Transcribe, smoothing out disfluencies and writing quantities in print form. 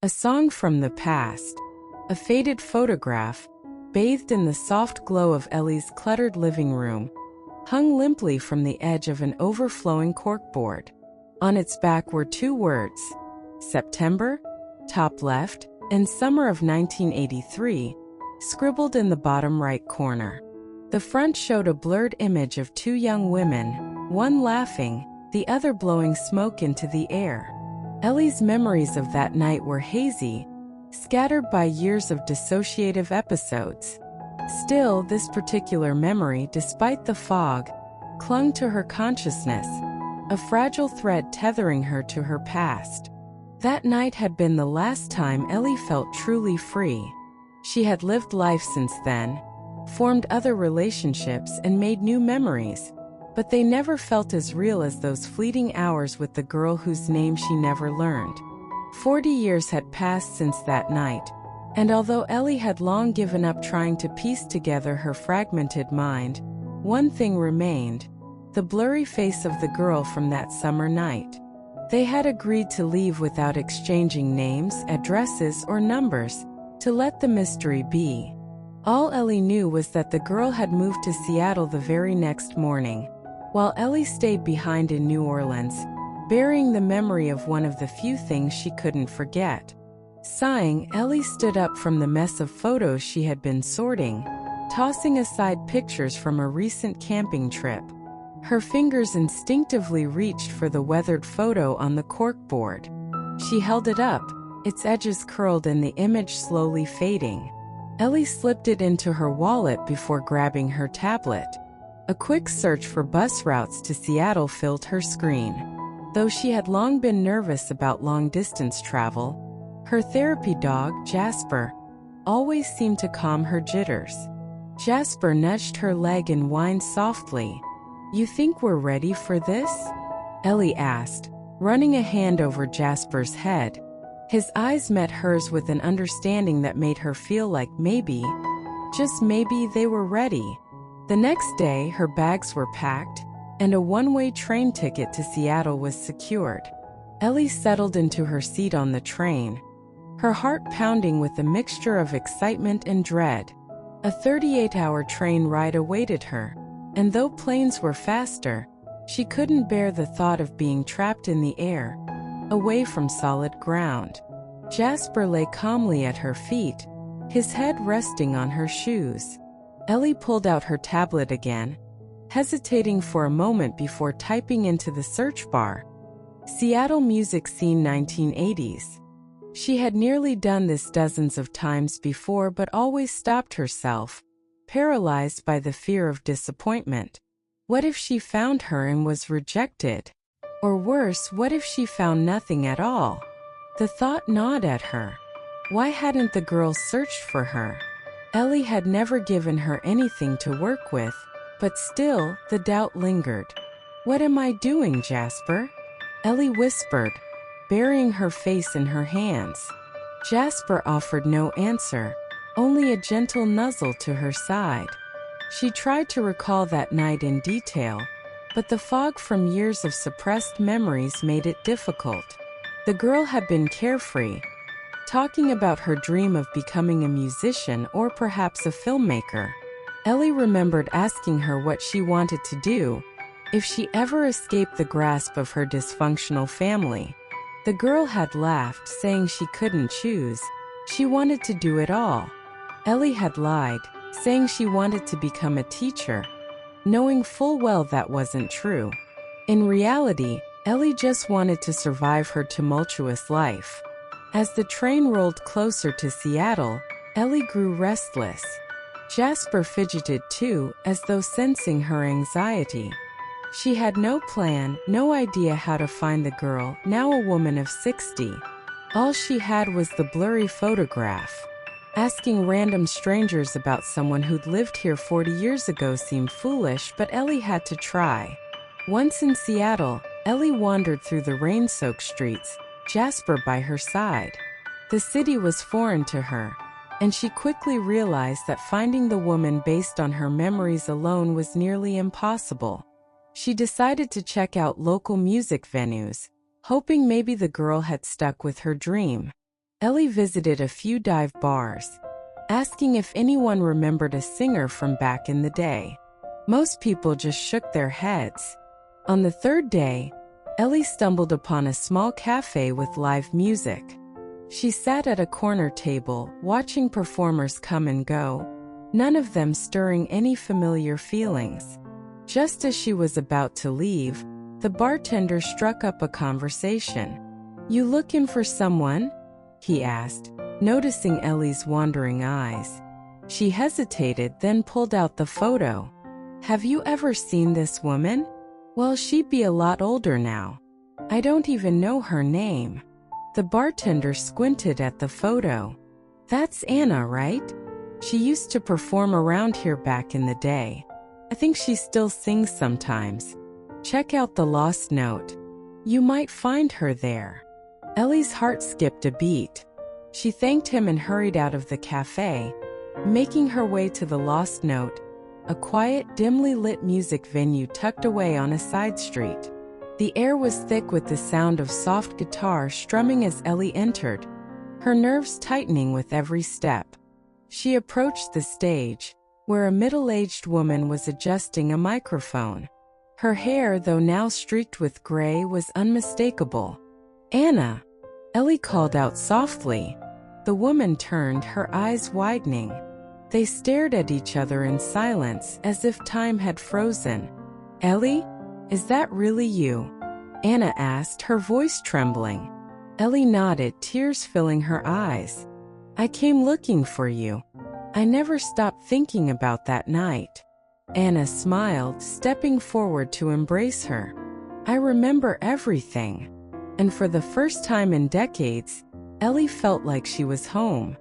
A song from the past. A faded photograph, bathed in the soft glow of Ellie's cluttered living room, hung limply from the edge of an overflowing corkboard. On its back were two words: September, top left, and summer of 1983, scribbled in the bottom right corner. The front showed a blurred image of two young women, one laughing, the other blowing smoke into the air. Ellie's memories of that night were hazy, scattered by years of dissociative episodes. Still, this particular memory, despite the fog, clung to her consciousness, a fragile thread tethering her to her past. That night had been the last time Ellie felt truly free. She had lived life since then, formed other relationships and made new memories, but they never felt as real as those fleeting hours with the girl whose name she never learned. 40 years had passed since that night, and although Ellie had long given up trying to piece together her fragmented mind, one thing remained: the blurry face of the girl from that summer night. They had agreed to leave without exchanging names, addresses, or numbers, to let the mystery be. All Ellie knew was that the girl had moved to Seattle the very next morning, while Ellie stayed behind in New Orleans, burying the memory of one of the few things she couldn't forget. Sighing, Ellie stood up from the mess of photos she had been sorting, tossing aside pictures from a recent camping trip. Her fingers instinctively reached for the weathered photo on the corkboard. She held it up, its edges curled and the image slowly fading. Ellie slipped it into her wallet before grabbing her tablet. A quick search for bus routes to Seattle filled her screen. Though she had long been nervous about long-distance travel, her therapy dog, Jasper, always seemed to calm her jitters. Jasper nudged her leg and whined softly. "You think we're ready for this?" Ellie asked, running a hand over Jasper's head. His eyes met hers with an understanding that made her feel like maybe, just maybe, they were ready. The next day, her bags were packed, and a one-way train ticket to Seattle was secured. Ellie settled into her seat on the train, her heart pounding with a mixture of excitement and dread. A 38-hour train ride awaited her, and though planes were faster, she couldn't bear the thought of being trapped in the air, away from solid ground. Jasper lay calmly at her feet, his head resting on her shoes. Ellie pulled out her tablet again, hesitating for a moment before typing into the search bar, "Seattle music scene 1980s." She had nearly done this dozens of times before but always stopped herself, paralyzed by the fear of disappointment. What if she found her and was rejected? Or worse, what if she found nothing at all? The thought gnawed at her. Why hadn't the girl searched for her? Ellie had never given her anything to work with, but still, the doubt lingered. "What am I doing, Jasper?" Ellie whispered, burying her face in her hands. Jasper offered no answer, only a gentle nuzzle to her side. She tried to recall that night in detail, but the fog from years of suppressed memories made it difficult. The girl had been carefree, talking about her dream of becoming a musician or perhaps a filmmaker. Ellie remembered asking her what she wanted to do if she ever escaped the grasp of her dysfunctional family. The girl had laughed, saying she couldn't choose. She wanted to do it all. Ellie had lied, saying she wanted to become a teacher, knowing full well that wasn't true. In reality, Ellie just wanted to survive her tumultuous life. As the train rolled closer to Seattle, Ellie grew restless. Jasper fidgeted too, as though sensing her anxiety. She had no plan, no idea how to find the girl, now a woman of 60. All she had was the blurry photograph. Asking random strangers about someone who'd lived here 40 years ago seemed foolish, but Ellie had to try. Once in Seattle, Ellie wandered through the rain-soaked streets, Jasper by her side. The city was foreign to her, and she quickly realized that finding the woman based on her memories alone was nearly impossible. She decided to check out local music venues, hoping maybe the girl had stuck with her dream. Ellie visited a few dive bars, asking if anyone remembered a singer from back in the day. Most people just shook their heads. On the third day, Ellie stumbled upon a small cafe with live music. She sat at a corner table, watching performers come and go, none of them stirring any familiar feelings. Just as she was about to leave, the bartender struck up a conversation. "You looking for someone?" he asked, noticing Ellie's wandering eyes. She hesitated, then pulled out the photo. "Have you ever seen this woman?" "Well, she'd be a lot older now. I don't even know her name." The bartender squinted at the photo. "That's Anna, right? She used to perform around here back in the day. I think she still sings sometimes. Check out the lost note. You might find her there." Ellie's heart skipped a beat. She thanked him and hurried out of the cafe, making her way to the lost note, a quiet, dimly lit music venue tucked away on a side street. The air was thick with the sound of soft guitar strumming as Ellie entered, her nerves tightening with every step. She approached the stage, where a middle-aged woman was adjusting a microphone. Her hair, though now streaked with gray, was unmistakable. "Anna!" Ellie called out softly. The woman turned, her eyes widening. They stared at each other in silence, as if time had frozen. "Ellie? Is that really you?" Anna asked, her voice trembling. Ellie nodded, tears filling her eyes. "I came looking for you. I never stopped thinking about that night." Anna smiled, stepping forward to embrace her. "I remember everything." And for the first time in decades, Ellie felt like she was home.